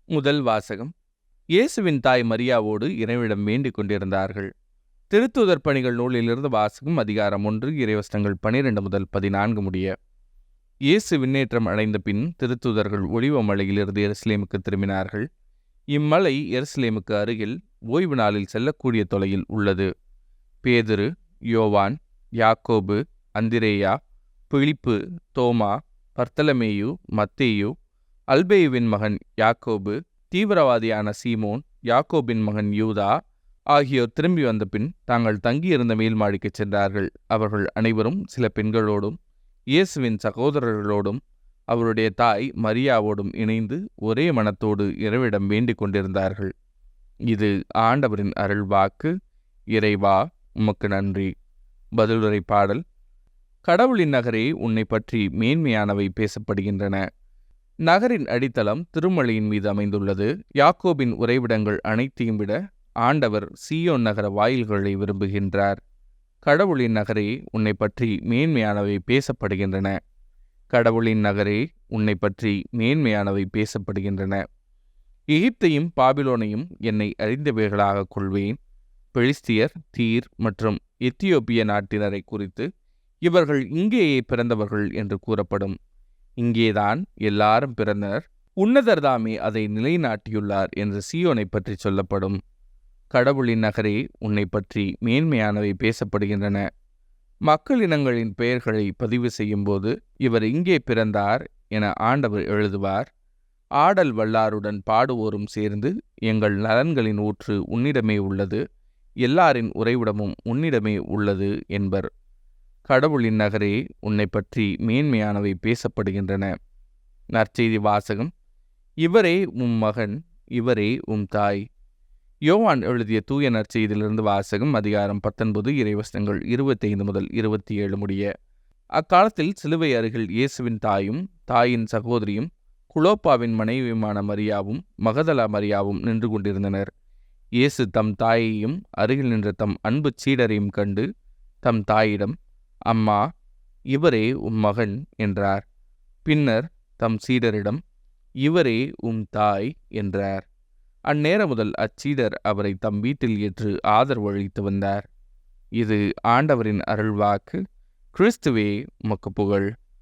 முதல் வாசகம். இயேசுவின் தாய் மரியாவோடு இறைவனிடம் வேண்டிக் கொண்டிருந்தார்கள். திருத்தூதர் பணிகள் நூலிலிருந்து வாசகம். அதிகாரம் 1, இறைவசனங்கள் 12 முதல் 14 முடிய. இயேசு விண்ணேற்றம் அடைந்த பின் திருத்தூதர்கள் ஒலிவ மலையிலிருந்து எருசலேமுக்கு திரும்பினார்கள். இம்மலை எருசலேமுக்கு அருகில் ஓய்வு நாளில் செல்லக்கூடிய தொலையில் உள்ளது. பேதுரு, யோவான், யாக்கோபு, அந்திரேயா, பிலிப்பு, தோமா, பர்த்தலமேயு, மத்தேயு, அல்பேயுவின் மகன் யாக்கோபு, தீவிரவாதியான சீமோன், யாக்கோபின் மகன் யூதா ஆகியோர் திரும்பி வந்த பின் தாங்கள் தங்கியிருந்த மேல் மாடிக்கு சென்றார்கள். அவர்கள் அனைவரும் சில பெண்களோடும் இயேசுவின் சகோதரர்களோடும் அவருடைய தாய் மரியாவோடும் இணைந்து ஒரே மனத்தோடு இறைவிடம் வேண்டிக் கொண்டிருந்தார்கள். இது ஆண்டவரின் அருள்வாக்கு. இறைவா, உமக்கு நன்றி. பதிலுரை பாடல். கடவுளின் நகரே, உன்னை பற்றி மேன்மையானவை பேசப்படுகின்றன. நகரின் அடித்தளம் திருமலையின் மீது அமைந்துள்ளது. யாக்கோபின் உறைவிடங்கள் அனைத்தையும் விட ஆண்டவர் சீயோன் நகர வாயில்களை விரும்புகின்றார். கடவுளின் நகரே, உன்னை பற்றி மேன்மையானவை பேசப்படுகின்றன. கடவுளின் நகரே, உன்னை பற்றி மேன்மையானவை பேசப்படுகின்றன. எகிப்தையும் பாபிலோனையும் என்னை அறிந்தவைகளாக கொள்வேன். பெலிஸ்தியர், தீர் மற்றும் எத்தியோப்பிய நாட்டினரை குறித்து இவர்கள் இங்கேயே பிறந்தவர்கள் என்று கூறப்படும். இங்கேதான் எல்லாரும் பிறந்தனர், உன்னதர்தாமே அதை நிலைநாட்டியுள்ளார் என்று சீயோனை பற்றி சொல்லப்படும். கடவுளின் நகரே, உன்னை பற்றி மேன்மையானவை பேசப்படுகின்றன. மக்களினங்களின் பெயர்களை பதிவு செய்யும்போது இவர் இங்கே பிறந்தார் என ஆண்டவர் எழுதுவார். ஆடல் வல்லாருடன் பாடுவோரும் சேர்ந்து, எங்கள் நலன்களின் ஊற்று உன்னிடமே உள்ளது, எல்லாரின் உறைவிடமும் உன்னிடமே உள்ளது என்பர். கடவுளின் நகரே, உன்னை பற்றி மேன்மையானவை பேசப்படுகின்றன. நற்செய்தி வாசகம். இவரே உம் மகன், இவரே உம் தாய். யோவான் எழுதிய தூய நற்செய்தியிலிருந்து வாசகம். அதிகாரம் 19, இறைவசனங்கள் 25 முதல் 27 முடிய. அக்காலத்தில் சிலுவை அருகில் இயேசுவின் தாயும் தாயின் சகோதரியும் குலோப்பாவின் மனைவியுமான மரியாவும் மகதலா மரியாவும் நின்று கொண்டிருந்தனர். இயேசு தம் தாயையும் அருகில் நின்ற தம் அன்பு சீடரையும் கண்டு தம் தாயிடம், அம்மா, இவரே உம் மகன் என்றார். பின்னர் தம் சீடரிடம், இவரே உம் தாய் என்றார். அந்நேரம் முதல் அச்சீடர் அவரை தம் வீட்டில் ஏற்று ஆதரவு அளித்து வந்தார். இது ஆண்டவரின் அருள்வாக்கு. கிறிஸ்துவே, உமக்கு புகழ்.